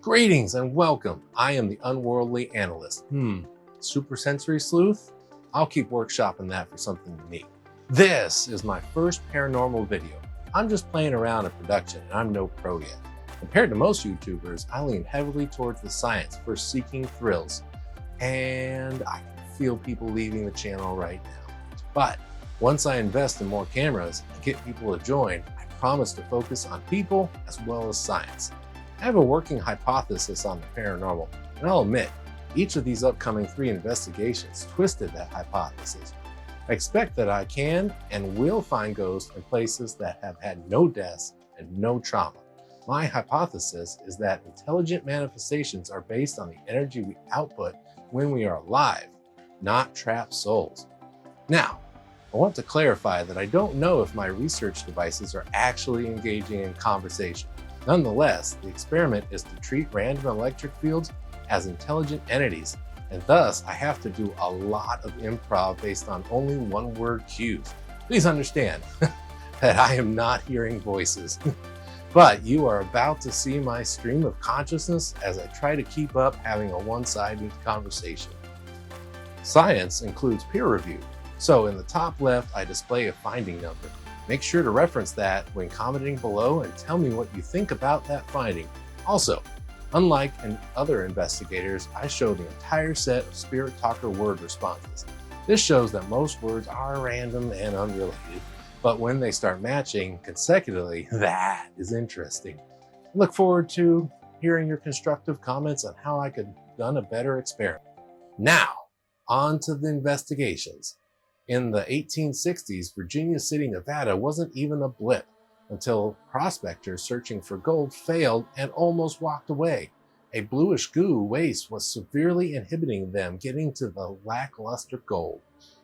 Greetings and welcome. I am the Unworldly Analyst. Supersensory Sleuth? I'll keep workshopping that for something unique. This is my first paranormal video. I'm just playing around in production and I'm no pro yet. Compared to most YouTubers, I lean heavily towards the science for seeking thrills. And I can feel people leaving the channel right now. But once I invest in more cameras and get people to join, I promise to focus on people as well as science. I have a working hypothesis on the paranormal, and I'll admit, each of these upcoming 3 investigations twisted that hypothesis. I expect that I can and will find ghosts in places that have had no deaths and no trauma. My hypothesis is that intelligent manifestations are based on the energy we output when we are alive, not trapped souls. Now, I want to clarify that I don't know if my research devices are actually engaging in conversation. Nonetheless, the experiment is to treat random electric fields as intelligent entities, and thus I have to do a lot of improv based on only one-word cues. Please understand that I am not hearing voices. But you are about to see my stream of consciousness as I try to keep up having a one-sided conversation. Science includes peer review, so in the top left I display a finding number. Make sure to reference that when commenting below and tell me what you think about that finding. Also, unlike in other investigators, I show the entire set of Spirit Talker word responses. This shows that most words are random and unrelated, but when they start matching consecutively, that is interesting. I look forward to hearing your constructive comments on how I could have done a better experiment. Now, on to the investigations. In the 1860s, Virginia City, Nevada wasn't even a blip until prospectors searching for gold failed and almost walked away. A bluish goo waste was severely inhibiting them getting to the lackluster gold.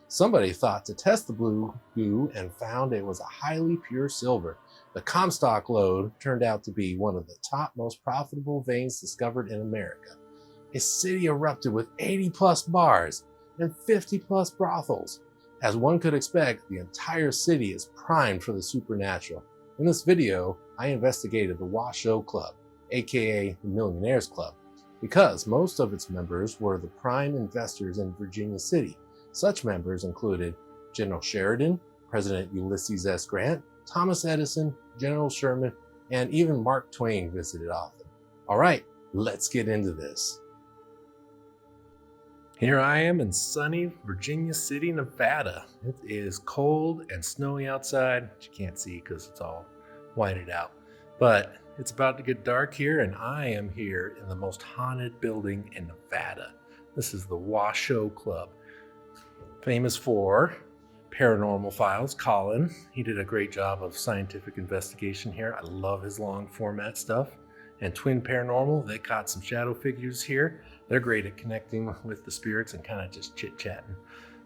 Somebody thought to test the blue goo and found it was a highly pure silver. The Comstock lode turned out to be one of the top most profitable veins discovered in America. A city erupted with 80+ bars and 50+ brothels. As one could expect, the entire city is primed for the supernatural. In this video, I investigated the Washoe Club, aka the Millionaire's Club, because most of its members were the prime investors in Virginia City. Such members included General Sheridan, President Ulysses S. Grant, Thomas Edison, General Sherman, and even Mark Twain visited often. All right, let's get into this. Here I am in sunny Virginia City, Nevada. It is cold and snowy outside, which you can't see because it's all whited out. But it's about to get dark here, and I am here in the most haunted building in Nevada. This is the Washoe Club. Famous for Paranormal Files, Colin. He did a great job of scientific investigation here. I love his long format stuff. And Twin Paranormal, they caught some shadow figures here. They're great at connecting with the spirits and kind of just chit-chatting.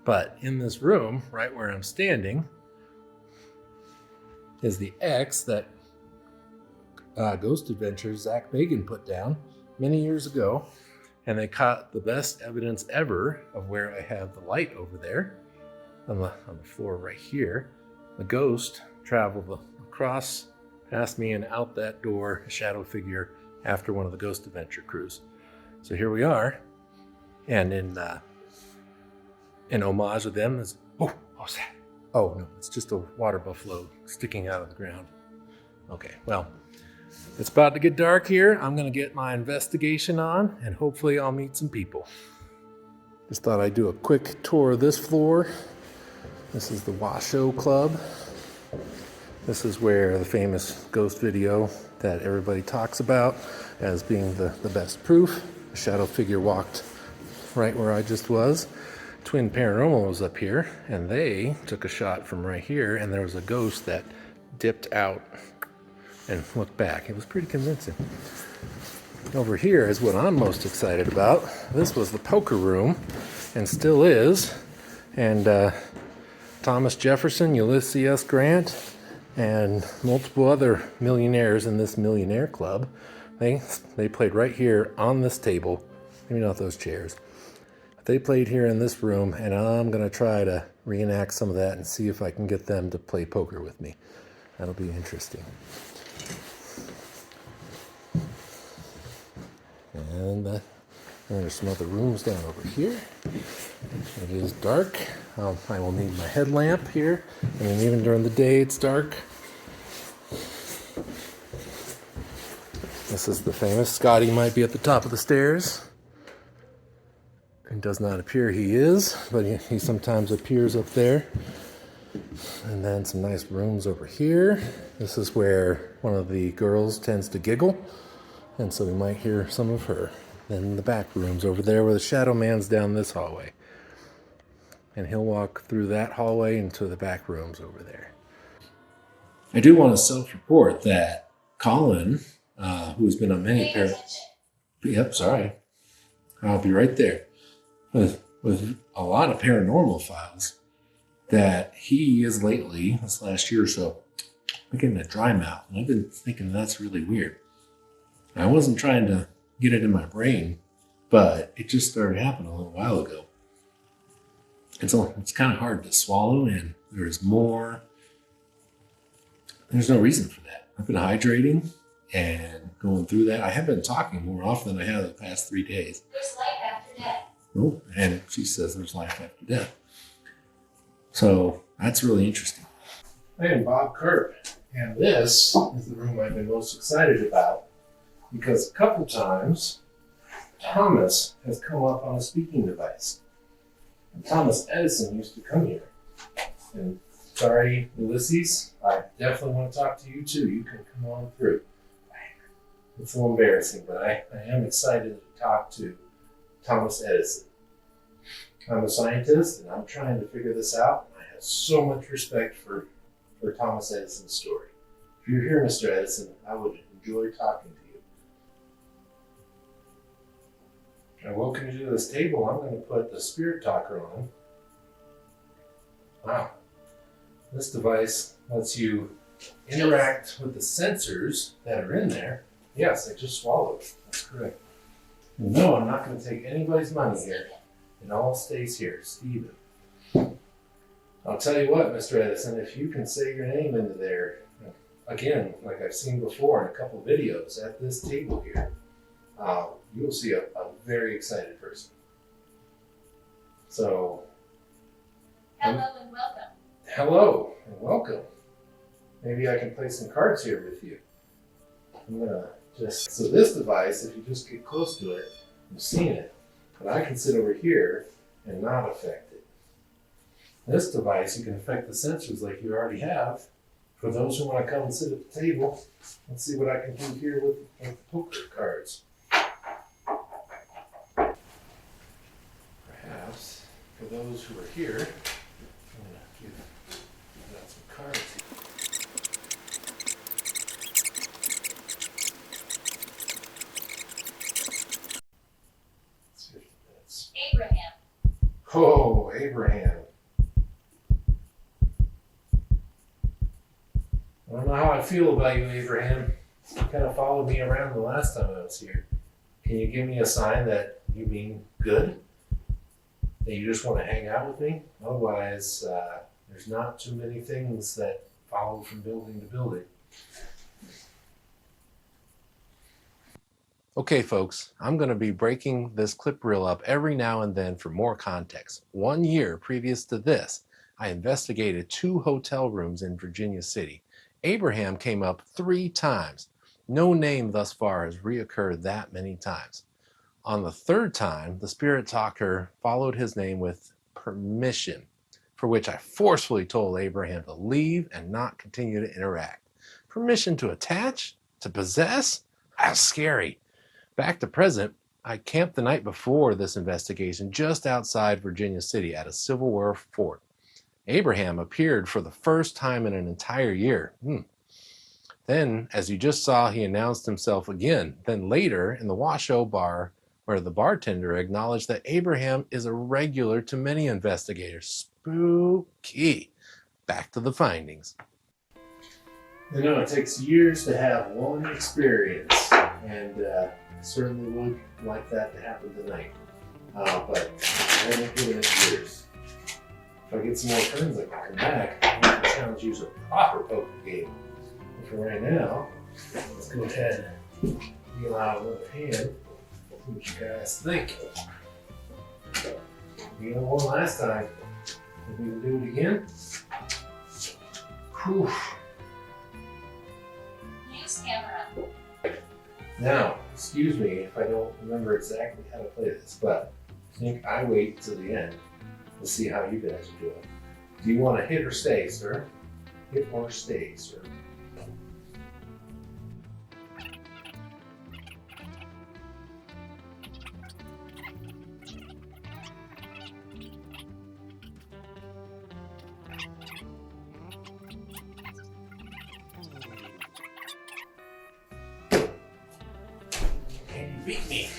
But in this room, right where I'm standing, is the X that Ghost Adventures Zach Bagan put down many years ago. And they caught the best evidence ever of where I have the light over there on the floor right here. The ghost traveled across past me and out that door, a shadow figure, after one of the Ghost Adventure crews. So here we are, and in homage of them is, what was that? Oh no, it's just a water buffalo sticking out of the ground. Okay, well, it's about to get dark here. I'm gonna get my investigation on, and hopefully I'll meet some people. Just thought I'd do a quick tour of this floor. This is the Washoe Club. This is where the famous ghost video that everybody talks about as being the best proof. The shadow figure walked right where I just was. Twin Paranormal was up here, and they took a shot from right here, and there was a ghost that dipped out and looked back. It was pretty convincing. Over here is what I'm most excited about. This was the poker room, and still is. And Thomas Jefferson, Ulysses S. Grant, and multiple other millionaires in this Millionaire Club. They played right here on this table. Maybe not those chairs. They played here in this room, and I'm going to try to reenact some of that and see if I can get them to play poker with me. That'll be interesting. And there's some other rooms down over here. It is dark. I will need my headlamp here. I mean, even during the day, it's dark. This is the famous Scotty might be at the top of the stairs. It does not appear he is, but he sometimes appears up there. And then some nice rooms over here. This is where one of the girls tends to giggle, and so we might hear some of her. Then the back rooms over there where the shadow man's down this hallway. And he'll walk through that hallway into the back rooms over there. I do want to self-report that Colin, who's been on many Yep, sorry. I'll be right there. With a lot of paranormal files, that he is lately, this last year or so, been getting a dry mouth. And I've been thinking that's really weird. I wasn't trying to get it in my brain, but it just started happening a little while ago. It's kind of hard to swallow, and there's no reason for that. I've been hydrating and going through that. I have been talking more often than I have the past 3 days. There's life after death. Oh, and she says there's life after death. So that's really interesting. I am Bob Kirk, and this is the room I've been most excited about because a couple times Thomas has come up on a speaking device. And Thomas Edison used to come here. And sorry, Ulysses, I definitely want to talk to you too. You can come on through. It's a little embarrassing, but I am excited to talk to Thomas Edison. I'm a scientist and I'm trying to figure this out. I have so much respect for Thomas Edison's story. If you're here, Mr. Edison, I would enjoy talking to you. I welcome you to this table. I'm going to put the spirit talker on. Wow. This device lets you interact with the sensors that are in there. Yes, I just swallowed. That's correct. No, I'm not going to take anybody's money here. It all stays here. Steven. I'll tell you what, Mr. Edison, if you can say your name into there, again, like I've seen before in a couple videos at this table here, you'll see a very excited person. So. Hello and welcome. Hello and welcome. Maybe I can play some cards here with you. I'm going to so this device, if you just get close to it, you've seen it, but I can sit over here and not affect it. This device, you can affect the sensors like you already have. For those who want to come and sit at the table, let's see what I can do here with the poker cards. Perhaps, for those who are here, I'm going to give some cards here. Abraham. Oh, Abraham. I don't know how I feel about you, Abraham. You kind of followed me around the last time I was here. Can you give me a sign that you mean good? That you just want to hang out with me? Otherwise, there's not too many things that follow from building to building. Okay, folks, I'm going to be breaking this clip reel up every now and then for more context. 1 year previous to this, I investigated 2 hotel rooms in Virginia City. Abraham came up 3 times. No name thus far has reoccurred that many times. On the 3rd time, the spirit talker followed his name with permission, for which I forcefully told Abraham to leave and not continue to interact. Permission to attach? To possess? That's scary. Back to present, I camped the night before this investigation just outside Virginia City at a Civil War fort. Abraham appeared for the first time in an entire year. Then, as you just saw, he announced himself again. Then later, in the Washoe bar, where the bartender acknowledged that Abraham is a regular to many investigators. Spooky. Back to the findings. You know, it takes years to have one experience, and certainly would like that to happen tonight. But I haven't given it years. If I get some more turns, I can come back and challenge you to a proper poker game. But for right now, let's go ahead and deal out another hand. What you guys think? We got one last time. Think we can do it again? Whew. Use camera. Now, excuse me if I don't remember exactly how to play this, but I think I wait till the end to see how you guys are doing. Do you want to hit or stay, sir? Hit or stay, sir? Can you beat me?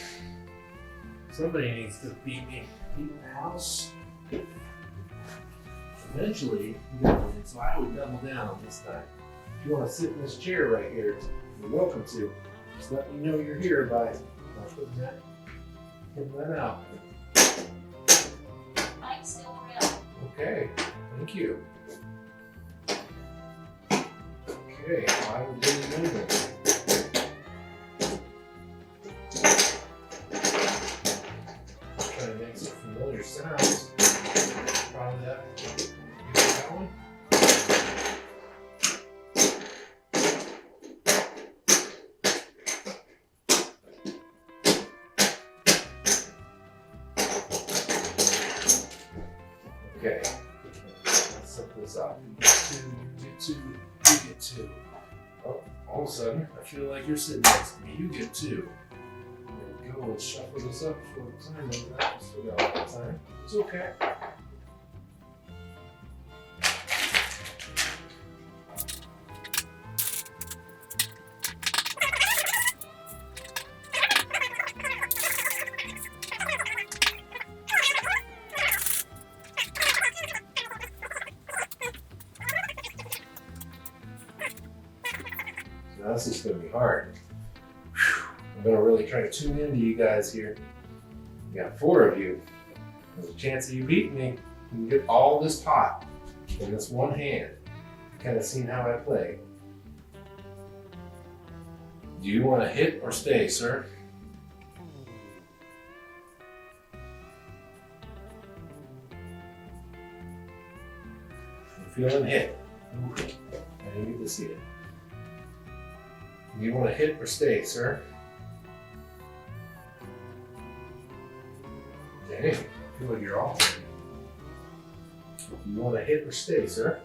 Somebody needs to beat me. Beat the house. Eventually, you got one, so I would double down this time. If you want to sit in this chair right here, you're welcome to. Just let me know you're here by putting that out. I'm still around. Okay, thank you. Okay, I will do the moving. Trying to make some familiar sounds. Probably that. That one. Okay, let's set this up. You get two, you get two. Oh, all of a sudden, I feel like you're sitting next to me. You get two. There we go. Let's shuffle this up for the time of that. Still got a lot of time. It's okay. Now this is going to be hard. Whew. I'm going to really try to tune into you guys here. We got 4 of you. There's a chance that you beat me. You can get all this pot in this one hand. Kind of seen how I play. Do you want to hit or stay, sir? I'm feeling hit. Ooh, I didn't get to see it. Do you want to hit or stay, sir? Dang, I feel like you're off. Do you want to hit or stay, sir?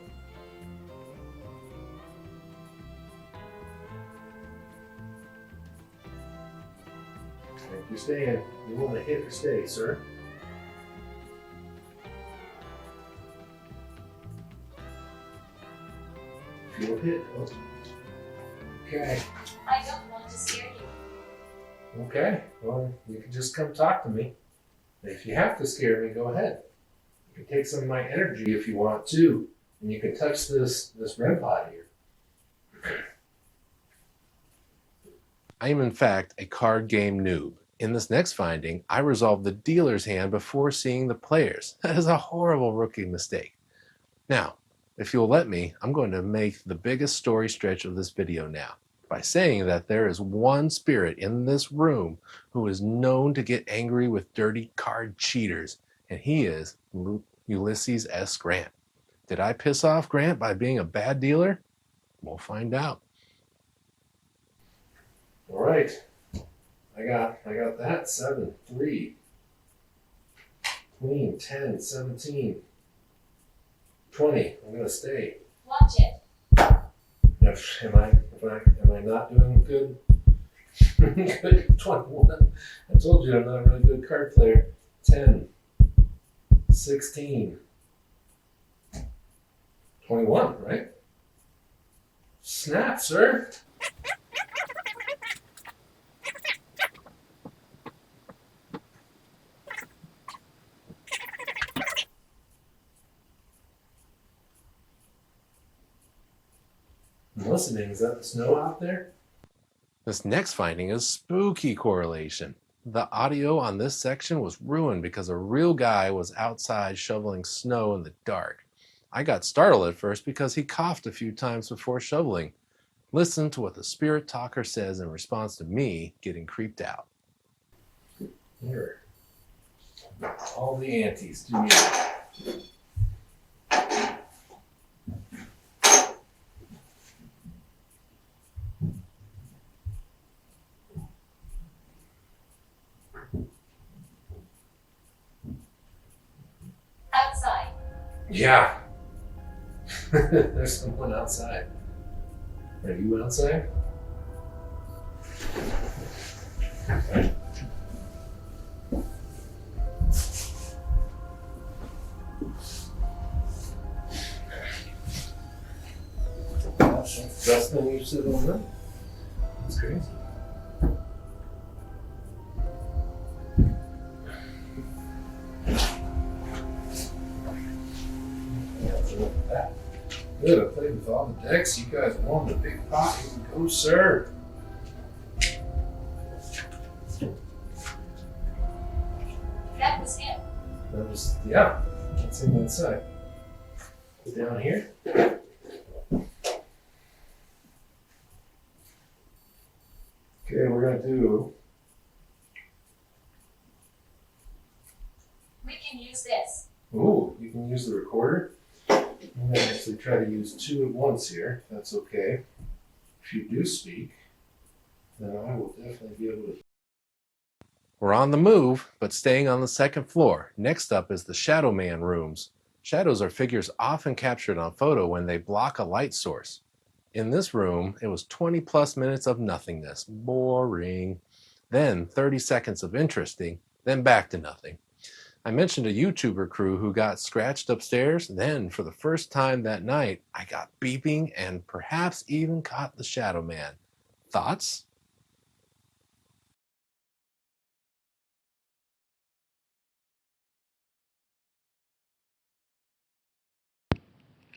If you're staying, you want to hit or stay, sir? If you'll hit, oh. Okay. I don't want to scare you. Okay, well, you can just come talk to me. If you have to scare me, go ahead. You can take some of my energy if you want to, and you can touch this REM pod here. I am in fact a card game noob. In this next finding, I resolved the dealer's hand before seeing the players. That is a horrible rookie mistake. Now, if you'll let me, I'm going to make the biggest story stretch of this video now by saying that there is one spirit in this room who is known to get angry with dirty card cheaters, and he is Ulysses S. Grant. Did I piss off Grant by being a bad dealer? We'll find out. All right, I got that 7, 3, queen, 10, 17, 20. I'm gonna stay. Watch it. Am I not doing good? Good 21. I told you I'm not a really good card player. 10, 16, 21, right? Snap, sir. I'm listening. Is that the snow out there? This next finding is spooky correlation. The audio on this section was ruined because a real guy was outside shoveling snow in the dark. I got startled at first because he coughed a few times before shoveling. Listen to what the spirit talker says in response to me getting creeped out. Here. All the antiques do you? Outside. Yeah. There's someone outside. Are you outside? Dustin, you sit on that? That's crazy. Good, I played with all the decks. You guys won the big pot. Here we go, sir. That was him. That was, yeah, that's him inside. Down here. Okay, we're gonna do. We can use this. Oh, you can use the recorder. I'm gonna actually try to use two at once here. If that's okay. If you do speak, then I will definitely be able to. We're on the move, but staying on the second floor. Next up is the Shadow Man rooms. Shadows are figures often captured on photo when they block a light source. In this room, it was 20 plus minutes of nothingness. Boring. Then 30 seconds of interesting, then back to nothing. I mentioned a YouTuber crew who got scratched upstairs. Then, for the first time that night, I got beeping and perhaps even caught the Shadow Man. Thoughts?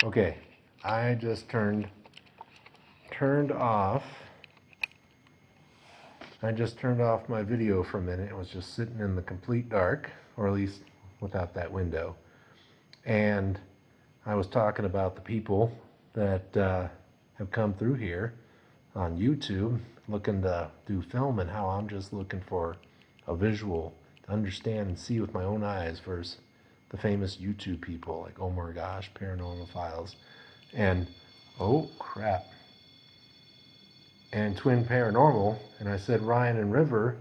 Okay, I just turned off. I just turned off my video for a minute. It was just sitting in the complete dark, or at least without that window. And I was talking about the people that have come through here on YouTube looking to do film, and how I'm just looking for a visual to understand and see with my own eyes versus the famous YouTube people like Oh My Gosh, Paranormal Files, and oh crap, and Twin Paranormal. And I said Ryan and River,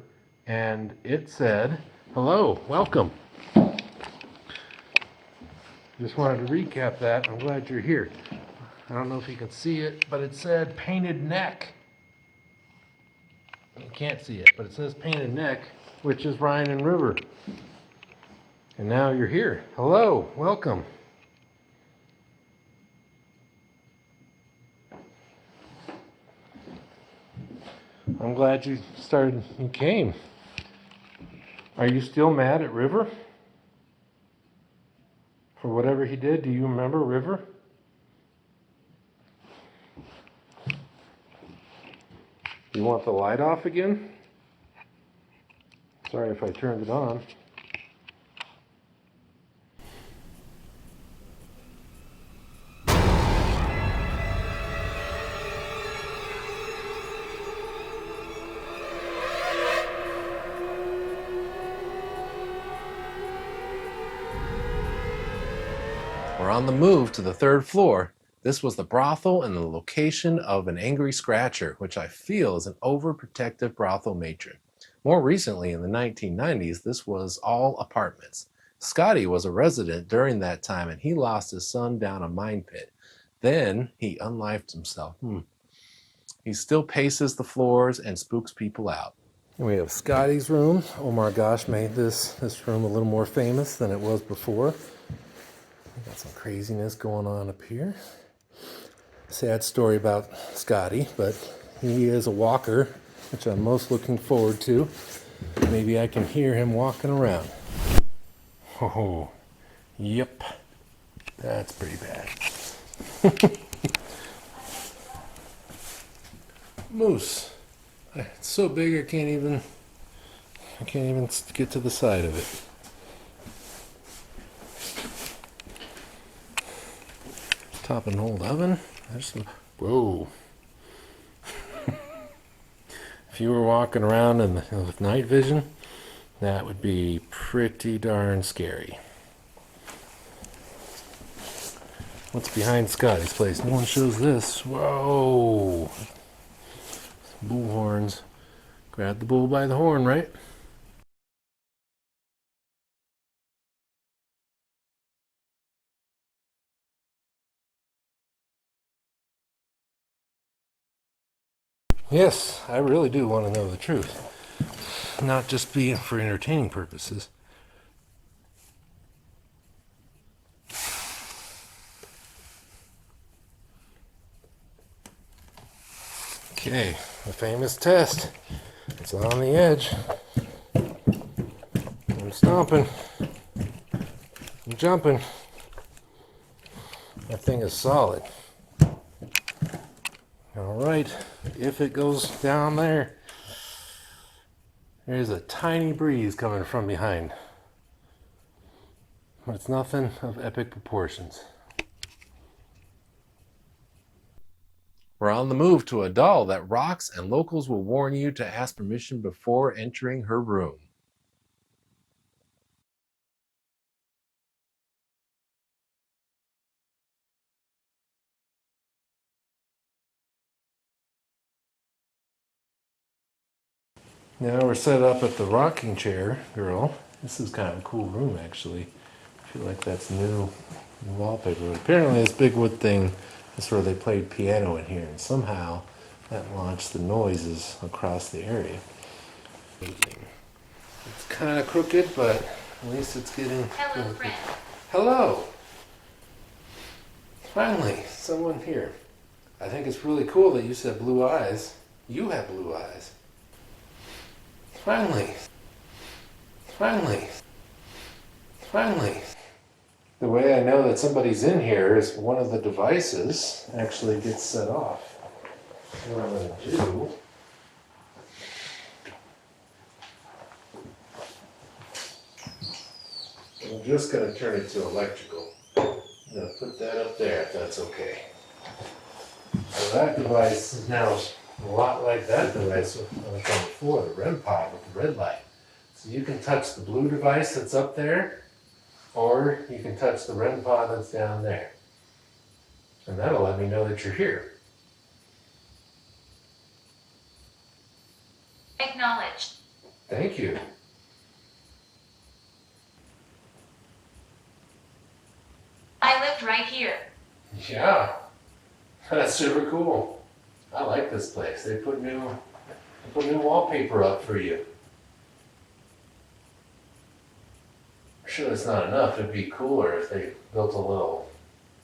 and it said, hello, welcome. Just wanted to recap that. I'm glad you're here. I don't know if you can see it, but it said Painted Neck. You can't see it, but it says Painted Neck, which is Ryan and River. And now you're here. Hello, welcome. I'm glad you came. Are you still mad at River? For whatever he did? Do you remember River? You want the light off again? Sorry if I turned it on. We're on the move to the third floor. This was the brothel and the location of an angry scratcher, which I feel is an overprotective brothel matron. More recently, in the 1990s, this was all apartments. Scotty was a resident during that time, and he lost his son down a mine pit. Then he unlifed himself. He still paces the floors and spooks people out. And we have Scotty's room. Oh my gosh, made this room a little more famous than it was before. Got some craziness going on up here. Sad story about Scotty, but he is a walker, which I'm most looking forward to. Maybe I can hear him walking around. Oh, yep. That's pretty bad. Moose. It's so big I can't even get to the side of it. Top and hold oven. Whoa. If you were walking around with night vision, That would be pretty darn scary. What's behind Scotty's place? No one shows this. Whoa! Bull horns. Grab the bull by the horn, right? Yes, I really do want to know the truth. Not just be for entertaining purposes. Okay, the famous test. It's on the edge. I'm stomping. I'm jumping. That thing is solid. Alright, if it goes down there, there's a tiny breeze coming from behind. But it's nothing of epic proportions. We're on the move to a doll that rocks, and locals will warn you to ask permission before entering her room. Now we're set up at the rocking chair girl. This is kind of a cool room, actually. I feel like that's new wallpaper. But apparently this big wood thing is where they played piano in here, and somehow that launched the noises across the area. It's kind of crooked, but at least it's getting... Hello, friend. Hello! Finally, someone here. I think it's really cool that you said blue eyes. You have blue eyes. Finally. Finally. Finally. The way I know that somebody's in here is one of the devices actually gets set off. What I'm going to do... I'm just going to turn it to electrical. I'm going to put that up there if that's okay. So that device is now a lot like that device on the floor, the REM pod with the red light. So you can touch the blue device that's up there, or you can touch the REM pod that's down there. And that'll let me know that you're here. Acknowledged. Thank you. I lived right here. Yeah, that's super cool. I like this place. They put new wallpaper up for you. I'm sure that's not enough. It'd be cooler if they built a little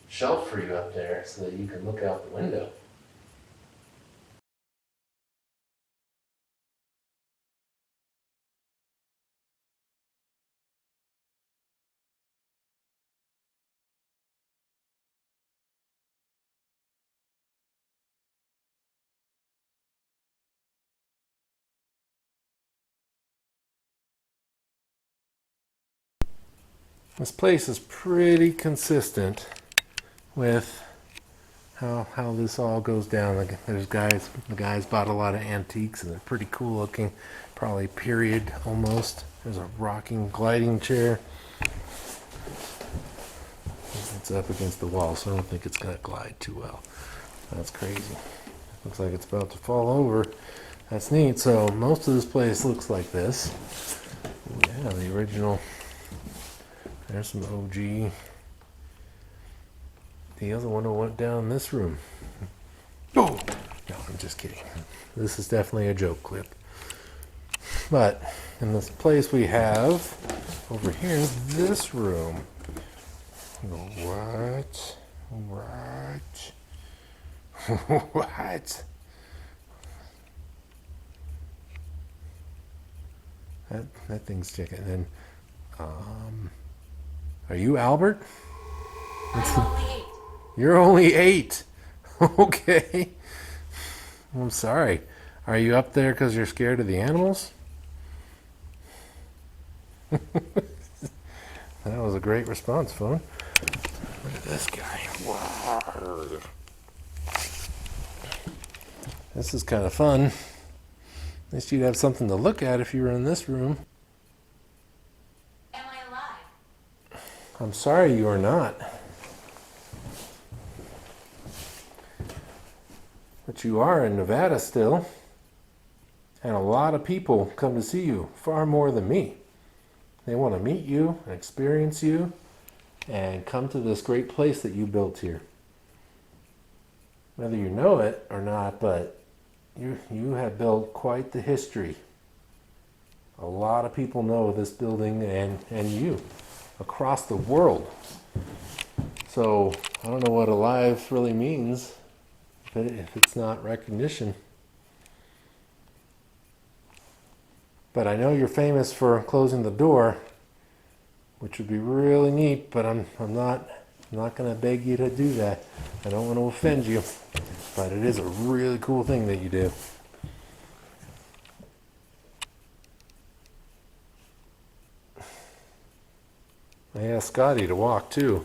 shelf for you up there so that you can look out the window. This place is pretty consistent with how this all goes down. Like, the guys bought a lot of antiques and they're pretty cool looking, probably period almost. There's a rocking gliding chair. It's up against the wall, so I don't think it's gonna glide too well. That's crazy. Looks like it's about to fall over. That's neat. So most of this place looks like this. Yeah, the original. There's some OG. The other one went down this room. Oh! No, I'm just kidding. This is definitely a joke clip. But in this place we have over here, this room. What? What? What? That thing's chicken. And are you Albert? I'm only 8. You're only 8. Okay. I'm sorry. Are you up there because you're scared of the animals? That was a great response, phone. Look at this guy. Wow. This is kind of fun. At least you'd have something to look at if you were in this room. I'm sorry you are not. But you are in Nevada still. And a lot of people come to see you, far more than me. They want to meet you and experience you and come to this great place that you built here. Whether you know it or not, but you have built quite the history. A lot of people know this building and you across the world. So I don't know what alive really means if it's not recognition. But I know you're famous for closing the door, which would be really neat, but I'm not going to beg you to do that. I don't want to offend you, but it is a really cool thing that you do. I asked Scotty to walk too.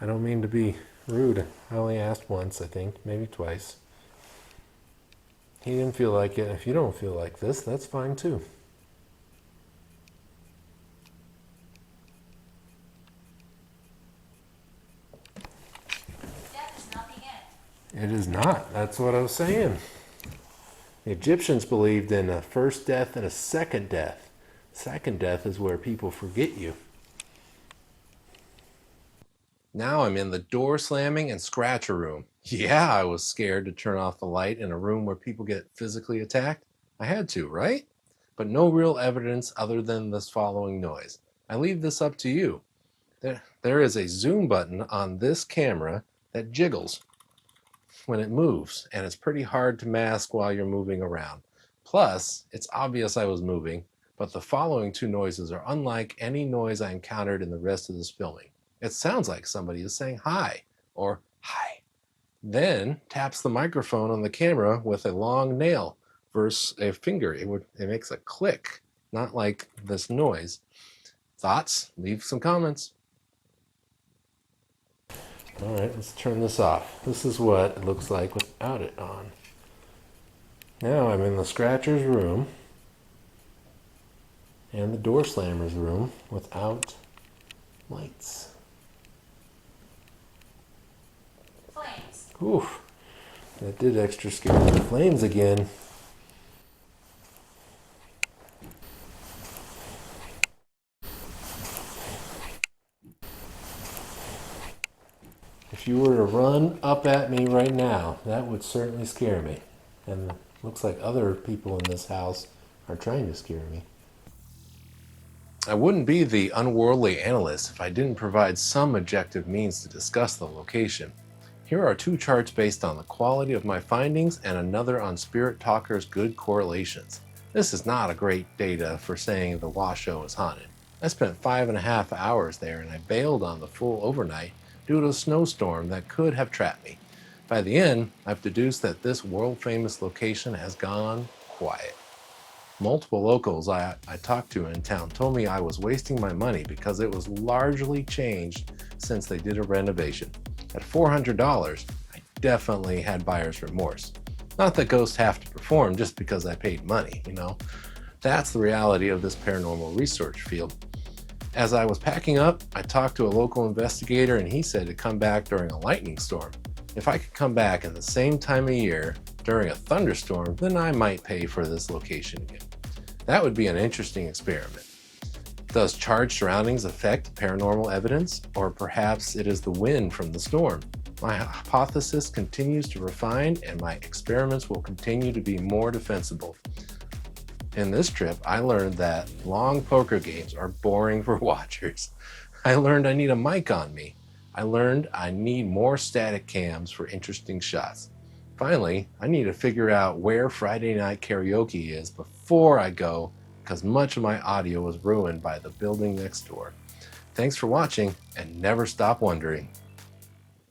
I don't mean to be rude. I only asked once, I think, maybe twice. He didn't feel like it. If you don't feel like this, that's fine too. It is not. That's what I was saying. The Egyptians believed in a first death and a second death. Second death is where people forget you. Now I'm in the door slamming and scratcher room. Yeah, I was scared to turn off the light in a room where people get physically attacked. I had to, right? But no real evidence other than this following noise. I leave this up to you. There is a zoom button on this camera that jiggles when it moves, and it's pretty hard to mask while you're moving around. Plus, it's obvious I was moving, but the following two noises are unlike any noise I encountered in the rest of this filming. It sounds like somebody is saying hi, or hi. Then taps the microphone on the camera with a long nail versus a finger. It makes a click, not like this noise. Thoughts? Leave some comments. All right, let's turn this off. This is what it looks like without it on. Now I'm in the scratcher's room and the door slammer's room without lights. Flames. Oof, that did extra scare me. Flames again. If you were to run up at me right now, that would certainly scare me. And looks like other people in this house are trying to scare me. I wouldn't be the unworldly analyst if I didn't provide some objective means to discuss the location. Here are two charts based on the quality of my findings and another on Spirit Talker's good correlations. This is not a great data for saying the Washoe is haunted. I spent 5.5 hours there and I bailed on the full overnight due to a snowstorm that could have trapped me. By the end, I've deduced that this world-famous location has gone quiet. Multiple locals I talked to in town told me I was wasting my money because it was largely changed since they did a renovation. At $400, I definitely had buyer's remorse. Not that ghosts have to perform just because I paid money, you know. That's the reality of this paranormal research field. As I was packing up, I talked to a local investigator and he said to come back during a lightning storm. If I could come back in the same time of year during a thunderstorm, then I might pay for this location again. That would be an interesting experiment. Does charged surroundings affect paranormal evidence? Or perhaps it is the wind from the storm? My hypothesis continues to refine and my experiments will continue to be more defensible. In this trip, I learned that long poker games are boring for watchers. I learned I need a mic on me. I learned I need more static cams for interesting shots. Finally, I need to figure out where Friday night karaoke is before I go because much of my audio was ruined by the building next door. Thanks for watching and never stop wondering.